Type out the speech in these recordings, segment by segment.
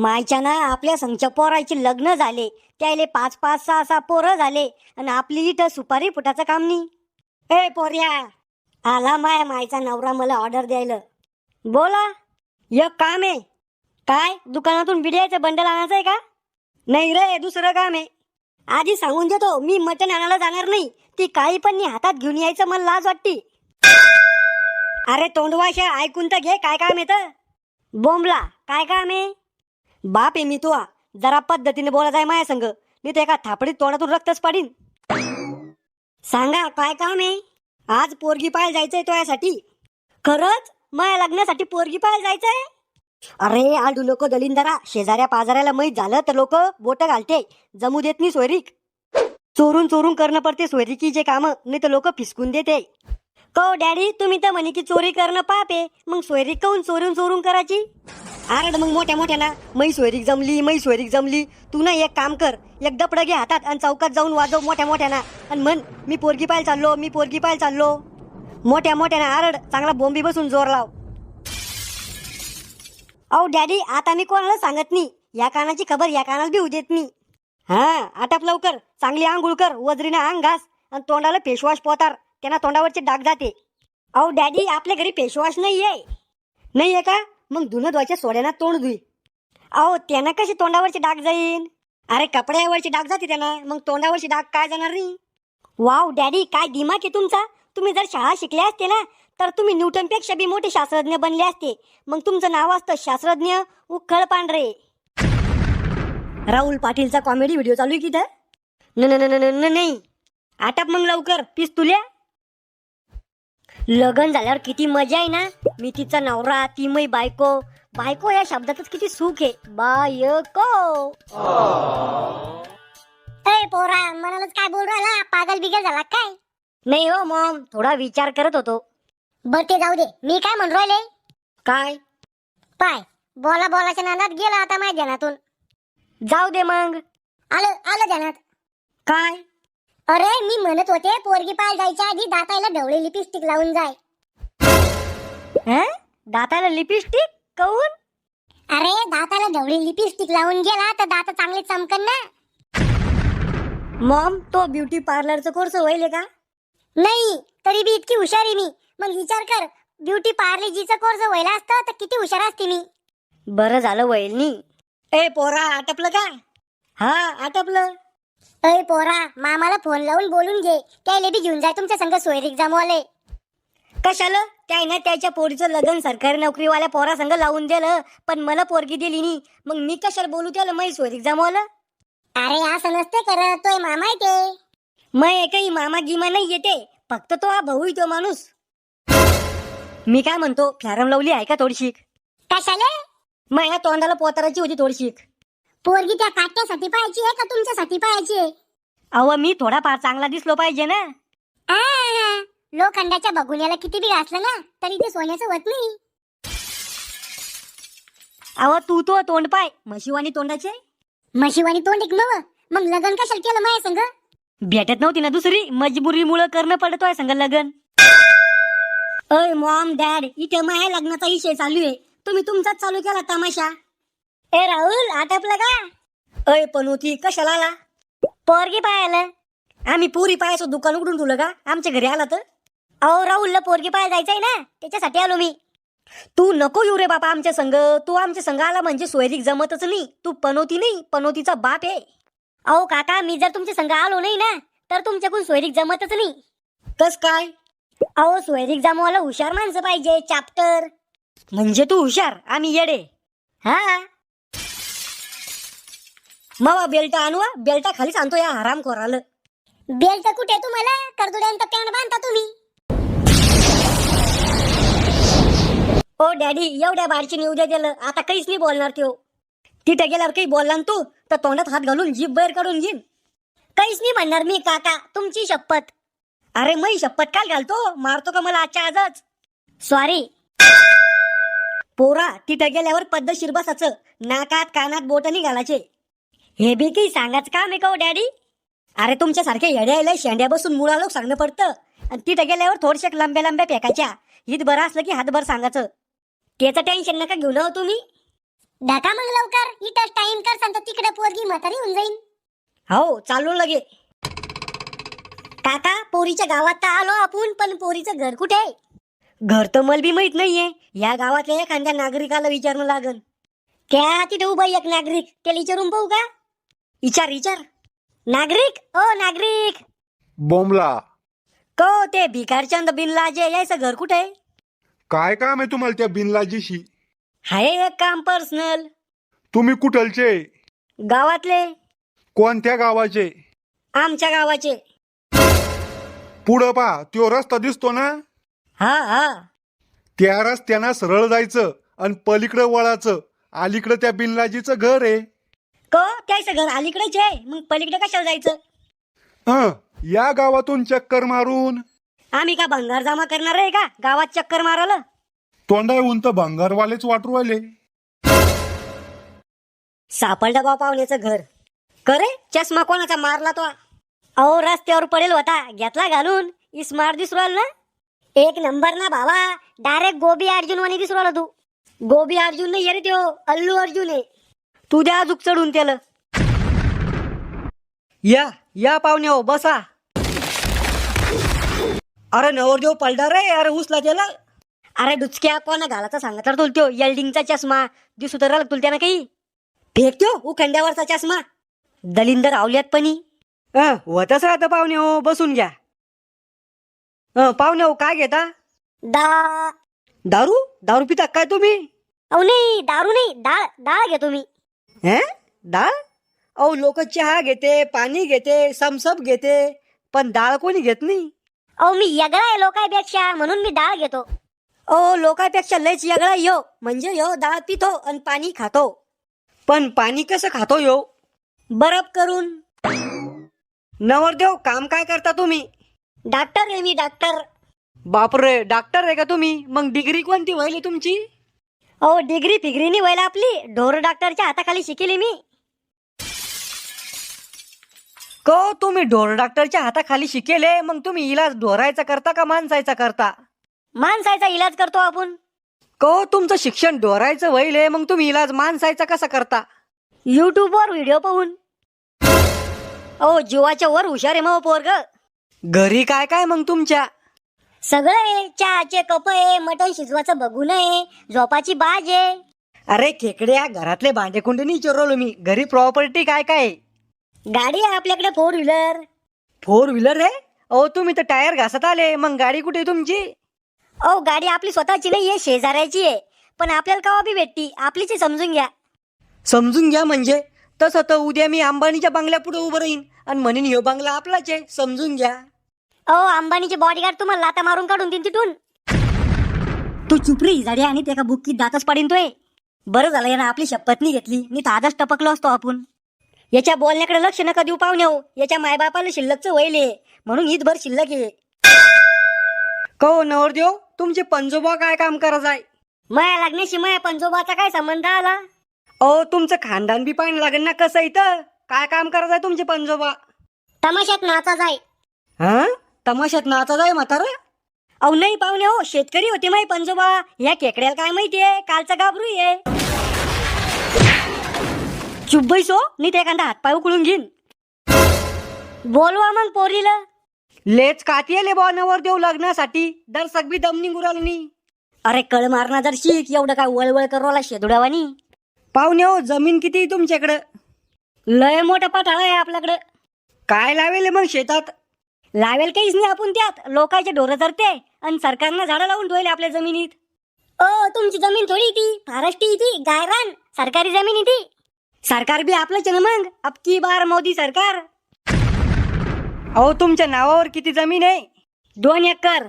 मायच्या ना आपल्या संगच्या पोराचे लग्न झाले, त्याले 5-5, 6-6 पोरं झाले आणि आपली इथं सुपारी फुटाचं काम नाही. ए पोर्या, आला मायचा नवरा मला ऑर्डर द्यायला. बोला, एक काम आहे. काय दुकानातून बिड्याचं बंडल आणायचं आहे का? नाही रे, दुसरं काम आहे. आधी सांगून देतो, मी मटण आणायला जाणार नाही. ती काळी पन्नी हातात घेऊन यायचं मला लाज वाटती. अरे तोंडवाशा, ऐकून तर घे, काय काम येतं? बोंबला, काय काम आहे? बाप आहे मी तुआ, जरा पद्धतीने बोलत आहे माझ्या संग, मी तर एका थापडीत तोंडातून रक्तच पाडीन. सांगा काय काम आहे? आज पोरगी पाहायला जायचंय तुझ्यासाठी. खरंच? माझ्या लग्नासाठी पोरगी पाहायला जायचंय? अरे आडू लोक दलिंदरा, शेजाऱ्या पाजाऱ्याला माहीत झालं तर लोक बोट घालते, जमू देत नाही सोयरीक. चोरून चोरून करणं पडते सोयरीकीचे काम, नाही तर लोक फिसकून देते. कहो डॅडी, तुम्ही तर म्हणे की चोरी करणं पाप आहे, मग सोयरीक काऊन चोरून चोरून करायची? अरे मग मोठ्या मोठ्या ना, मै सोयरीक जमली. तू ना एक काम कर, एक दपड घे हातात आणि चौकात जाऊन वाजव मोठ्या मोठ्या ना, आणि म्हण मी पोरगी पाहायला चाललो. मोठ्या मोठ्या ना आरड, चांगला बोंबी बसून जोर लाव. अहो डॅडी, आता मी कोणाला सांगत नाही, या कानाची खबर या कानाला बी देत नाही. हा, आटाप लवकर, चांगली आंघोळ कर, वजरीने अंग घास आणि तोंडाला फेसवॉश पोतार, त्यांना तोंडावरचे डाग जाते. अहो डॅडी, आपल्या घरी फेसवॉश नाहीये का? मग धुणं धुवायच्या सोड्याना तोंड धुई. अहो त्यांना कशी तोंडावरचे डाग जाईन? अरे कपड्यावरचे डाग जाते त्यांना, मग तोंडावरचे डाग काय जाणार नाही? वाव डॅडी, काय दिमाग आहे तुमचा. तुम्ही जर शाळा शिकले असते ना, तर तुम्ही न्यूटनपेक्षा बी मोठे शास्त्रज्ञ बनले असते. मग तुमचं नाव असतं शास्त्रज्ञ उखळ पांढरे. राहुल पाटीलचा कॉमेडी व्हिडिओ चालू आहे की इथं? नाही, आटाप मग लवकर, पिस्तुल्या. लग्न झाल्यावर किती मजा आहे ना. मी तिचा नवरा, ती मै बायको. बायको या शब्दातच किती सुख आहे. बायको. ए पोरा, मनालाच काय बोल राहिला? पागल बिगल झाला काय? नाही हो मॉम, थोडा विचार करत होतो. बर ते जाऊ दे, मी काय म्हणून राहिले? काय? पाय बोलाच्या नादात गेला आता माझ्या ध्यानातून. जाऊ दे मग. आलं ध्यानात. काय? अरे मी म्हणत होते, पोरगी पाहायला जायच्या आधी दाताला ढवळी लिपस्टिक लावून जाय. दाताला लिपस्टिक काऊन? अरे दाताला ढवळी लिपस्टिक लावून गेला तर दात चांगले चमकन ना. मॉम, तो ब्युटी पार्लरचा कोर्स होईल का? नाही, तरी बी इतकी हुशार आहे मी. मग विचार कर, ब्युटी पार्लरचा कोर्स व्हायला असता तर किती हुशार असते मी. बरं झालं व्हाईल नी. ए पोरा, आटपलं का? हा, आटपलं. अय पोरा, मामाला फोन लावून बोलून घे, त्याला बी घेऊन जाय तुमच्या संग सोयरीक जमवले. कशाला? त्याने त्याच्या पोरीचं लग्न सरकारी नोकरीवाल्या पोरा संग लावून दिलं, पण मला पोरगी दिली नाही. मग मी कशाला बोलू त्याला मै सोयरीक जमवलं? अरे असं नसते करत, तोय मामा आहे ते. मै काही मामा गिमा नाही येते, फक्त तो हा भाऊ तो माणूस. मी काय म्हणतो, फॅरम लावली आहे का थोडीशी? कशाला? माझ्या तोंडाला पोताराची होती थोडीशी. पोरगी त्या काट्यासाठी पाहायची आहे का तुमच्यासाठी पाहायची आहे? अहो मी थोडाफार चांगला दिसलो पाहिजे ना. लोखंडाच्या बघुन्याला किती बी घासलं ना तरी ते सोन्याचं होत नाही. अहो तू तो तोंड पाय, म्हशीवानी तोंडाचे. म्हशीवानी तोंड एक नव, मग लग्न कशाला केलं माझ्या संग? भेटत नव्हती ना दुसरी, मजबुरीमुळे करणं पडतोय संग लग्न. अय मॉम डॅड, इथे माझ्या लग्नाचा विषय चालू आहे, तुम्ही तुमचाच चालू केला तमाशा. ए राहुल, आटपलं का? अय पनोती, कशाला आला? पोरगी पाहायला. आम्ही पुरी पाहायचं दुकान उघडून ठेवलं का आमच्या घरी आला तर? अहो राहुलला पोरगी पाहायला जायचंय ना, त्याच्यासाठी आलो मी. तू नको येऊ रे बापा आमच्या संग. तू आमच्या संग आला म्हणजे सोयरीक जमतच नाही. तू पनोती नाही, पनोतीचा बाप आहे. अहो काका, मी जर तुमच्या संग आलो नाही ना तर तुमच्याकडून सोयरीक जमतच नाही. कस काय? अहो सोयरीक जमवायला हुशार माणसं पाहिजे, चॅप्टर. म्हणजे तू हुशार, आम्ही येडे. हा, मावा बेल्ट आणवा, बेल्टा खालीच आणतो या हरामखोराला. बेल्ट कुठे तुम्हाला? करदुड्यांचा पॅन्ट बांधता तुम्ही. ओ डॅडी, एवढ्या बारची निऊ द्या दिलं, आता काहीच नाही बोलणार त्यो. तिथे गेल्यावर काही बोलला तू तर तोंडात हात घालून जीभ बाहेर काढून घेईन. काहीच नाही म्हणणार मी काका, तुमची शपथ. अरे मै शपथ काय घालतो, मारतो का मला आजच्या आजच? सॉरी. पोरा, तिथे गेल्यावर पद्धतशीर बसायचं, नाकात कानात बोट नाही घालायचे. हे बी काही सांगाच काम आहे का हो डॅडी? अरे तुमच्यासारखे येड्याला शेंड्या बसून मुळा लोक सांगणं पडतं, आणि तिथे गेल्यावर थोडशे लंब्या फेकायच्या. हित बरं असलं की हातभर सांगायचं. त्याचं टेन्शन नका घेऊ ना तुम्ही. ढका मग लवकर, इथं टाइम कर सांगतो, तिकडे पोरगी म्हातारी होऊन जाईल. हो चालू लगे. काका पोरीच्या गावात तर आलो आपण, पण पोरीचं घर कुठे आहे? घर तर मला बी माहित नाहीये. या गावातल्या एखाद्या नागरिकाला विचारणं लागल. त्या तिथे उभा एक नागरिक, त्याला विचारून पाहू का? विचार. नागरिक, ओ नागरिक. बोंबला. को ते भिकारचंद बिनलाजे यायचं घर कुठे आहे? काय काम आहे तुम्हाला त्या बिनलाजीशी? हाय एक काम पर्सनल. तुम्ही कुठलचे? गावातले. कोणत्या गावाचे? आमच्या गावाचे. पुढं पा त्यो रस्ता दिसतो ना, हा. त्या रस्त्यानं सरळ जायचं आणि पलीकडे वळाचं. अलीकडे त्या बिनलाजीचं घर आहे. को त्याचं घर अलीकडेच आहे, मग पलीकडे कशाला जायचं? या गावातून चक्कर मारून. आम्ही का भंगार जमा करणार आहे का गावात चक्कर मारायला? तोंडा येऊन तर भंगारवालेच वाटू राहिले. सापडलं बा पाहुण्याचं घर. करे चष्मा कोणाचा मारला तो? अहो रस्त्यावर पडेल होता, घेतला घालून. स्मार्ट दिसू राहिला ना? एक नंबर ना भावा. डायरेक्ट गोबी अर्जुन वाणी दिसू राहिला तू. गोबी अर्जुन नाही रे त्यो, अल्लू अर्जुन आहे. तू द्या अजूक चढून त्याला. या पाहुणे हो बसा. अरे नवरदेव पलडा रे, अरे उचला त्याला. अरे डुचक्या कोणा घालाचा सांगा तर तुला त्यो येल्डिंगचा चष्मा दिसू तर राहिला तुला त्यानं काही. फेकतो उखंड्यावरचा चष्मा. दलिंदर आवल्यात पणी. होतच राहतं पाहुणे हो, बसून घ्या. पाहुणे हो काय घेता? दारू पिता काय तुम्ही? अहो नाही, दारू नाही, डाळ घेतो मी. डाळ? अहो लोक चहा घेते, पाणी घेते, समसप घेते, पण डाळ कोणी घेत नाही. अहो मी वेगळा आहे लोकांपेक्षा, म्हणून मी डाळ घेतो. ओ लोकांपेक्षा लयच वेगळा यो, म्हणजे यो डाळ पितो आणि पाणी खातो. पण पाणी कसं खातो यो? बरफ करून. नवरदेव काम काय करता तुम्ही? डॉक्टर आहे मी, डॉक्टर. बापरे, डॉक्टर आहे का तुम्ही? मग डिग्री कोणती व्हायली तुमची? हो डिग्री फिग्रीनी व्हायला आपली. ढोर डॉक्टरच्या हाताखाली शिकेली मी. को तुम्ही ढोर डॉक्टरच्या हाताखाली शिकेले, मग तुम्ही इलाज ढोरायचा करता का माणसायचा करता? माणसाचा इलाज करतो आपण. को तुमचं शिक्षण ढोरायचं व्हायले, मग तुम्ही इलाज माणसायचा कसा करता? युट्यूब वर व्हिडिओ पाहून. ओ जीवाच्या वर हुशार आहे मग पोरग. घरी काय काय मग तुमच्या? सगळं आहे. चहाचे कप आहे, मटण शिजवाचं बघून आहे, झोपाची बाज आहे. अरे खेकड्या, घरातले भांडे कुंडे नाही चोरवलो मी. घरी प्रॉपर्टी काय काय? गाडी आहे आपल्याकडे, 4 व्हीलर. 4 व्हीलर आहे? अहो तुम्ही तर टायर घासत आले, मग गाडी कुठे तुमची? अहो गाडी आपली स्वतःची नाही आहे, शेजाऱ्याची आहे. पण आपल्याला कवा बी भेटती, आपलीच आहे, समजून घ्या. समजून घ्या म्हणजे? तसं तर उद्या मी अंबानीच्या बंगल्या पुढे उभं राहीन आणि म्हणेन ह्यो बंगला आपलाच आहे, समजून घ्या. अहो अंबानीचे बॉडीगार्ड तुम्हाला लाता मारून काढून देईन तिथून. तू चुपरी झाडी आणि त्या का बुक्कीत दातच पाडीन तोय. बरं झालं यानं आपली शपथ नाही घेतली, मी तर आजच टपकलो असतो आपण. याच्या बोलण्याकडे लक्ष नका देऊ पाहुणे हो. याच्या मायबापाला शिल्लकचं वयले म्हणून ईदभर शिल्लक आहे. को नवरदेव तुमचे पंजोबा काय काम करत आहे? माया लागण्याशी माया पंजोबाचा काय संबंध आला? अहो तुमचं खानदान बी पाहिलं लागेल ना कसं इथं. काय काम करत आहे तुमचे पंजोबा? तमाशात नाचा जाय. हा तमाशात नाचा जाय म्हातारा? अहो नाही पाहुणे हो, शेतकरी होते माई पंजोबा. या केकड्याला काय माहितीये, कालचा गाभरू आहे. चुप बैसो, नाही ते एखादा हातपाय उकळून घेईन. बोलवा मग पोरीला. लेच कातीये बा नवरदेव लग्नासाठी. दर्शक बी दमनी गुरालनी. अरे कळ मारना जर शिक, एवढं काय वळवळ करोला शेदुडावानी. पाहुणे हो, जमीन किती तुमच्याकडं? लय मोठा पठार आहे आपल्याकडं. काय लावेल मग शेतात? लावेल काहीच नाही आपण त्यात. लोकांचे ढोरं धरते आणि सरकारनं झाडं लावून ठेवले आपल्या जमिनीत. ओ तुमची जमीन थोडी ती महाराष्ट्री ती गायरान सरकारी जमीन ती. सरकार बी आपलंच आहे ना मग. अब की बार मोदी सरकार. अहो तुमच्या नावावर किती जमीन आहे? 2 एकर.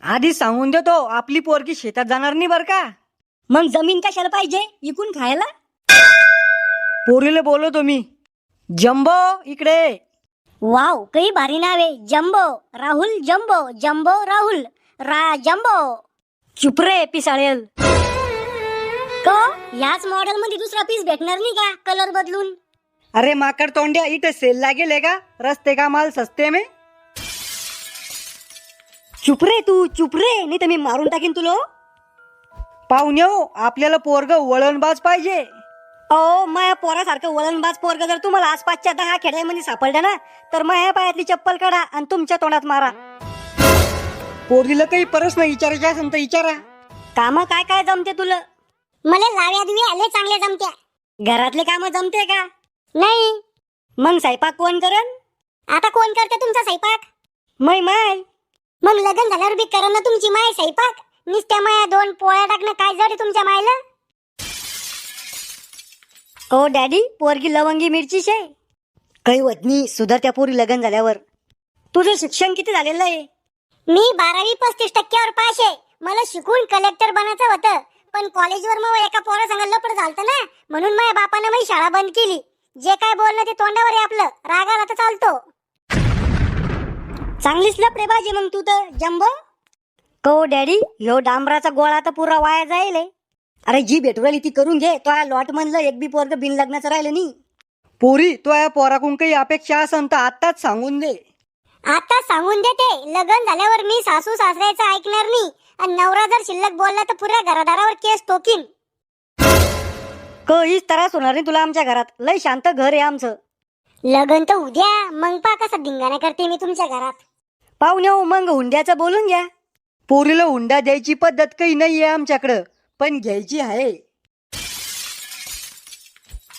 आधी सांगून देतो, आपली पोरगी शेतात जाणार नाही बर का. मग जमीन कशाला पाहिजे, इकून खायला? पोरीला बोलवतो मी. जम्बो इकडे. वाव काही भारी नाव आहे. Jumbo Rahul, jumbo jumbo Rahul, jumbo. चुप रे पिसाळेल. को याच मॉडेल मध्ये दुसरा पीस भेटणार नाही का कलर बदलून? अरे माकड तोंड्या, इथे सेल लागेल का? रस्ते का माल सस्ते में. चुप रे तू, चुप रे, नाही तर मी मारून टाकीन तुला. पाहुण्यो आपल्याला पोरग वळणबाज पाहिजे. अहो माया पोरासारखं वळणबाज पोरग जर तुम्हाला आसपासच्या 10 खेड्यामध्ये सापडलं ना तर माया पायातली चप्पल काढा आणि तुमच्या तोंडात मारा. पोरीला काही प्रश्न विचारायचे असेल तर विचारा. काम काय काय जमते तुला? मला लाव्या दुव्या आले चांगल्या जमत्या. घरातले काम जमते का? नाही. मग स्वयंपाक कोण करन? आता कोण करते तुमचा स्वयंपाक? माय मग लग्न झाल्यावर बी करा ना तुमची माय स्वयंपाक. नुसत्या माया 2 पोळ्या टाकणं काय जड आहे तुमच्या मायला? ओ डॅडी पोरगी लवंगी मिरची शे. काही वतनी सुधार त्या पोरी लग्न झाल्यावर. तुझं शिक्षण किती झालेलं आहे? मी 12वी 35% पास आहे. मला शिकून कलेक्टर बनायचं होतं पण कॉलेजवर मग एका पोरासंग लपड झालतं ना म्हणून माझ्या बापानं माझी शाळा बंद केली. जे काय बोलणं ते तोंडावर आहे आपलं. रागाला तर चालतो. चांगलीच लपडे बाजी मग तू तर जम्बो. को डॅडी ह्यो डांबराचा गोळा तर पुरा वाया जाईल. अरे जी भेटू राहिली ती करून घे. तो लॉट म्हणलं एक बी पोरग बिन लग्नाचं राहिलं नाही. पोरी तो या पोराकडून काही अपेक्षा असेल तर आताच सांगून दे. आता सांगून देते लग्न झाल्यावर मी सासू सासऱ्याचं ऐकणार नाही आणि नवरा जर शिल्लक बोलला तर पुऱ्या घरादारावर केस टोकीन. काहीच त्रास होणार नाही तुला आमच्या घरात. लय शांत घर आहे आमचं. लग्न तर उद्या मग पा कसा धिंगाणा करते मी तुमच्या घरात. पाहुण्या मग हुंड्याचं बोलून घ्या. पोरीला हुंडा द्यायची पद्धत काही नाहीये आमच्याकडं पण घ्यायची आहे.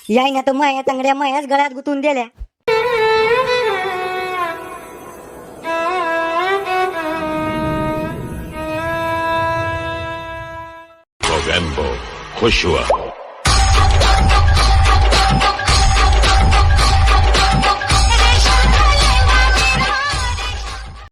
याय ना तर माया तांगड्या मायाच गळ्यात गुतून दिल्या. Movember, खुश हुआ.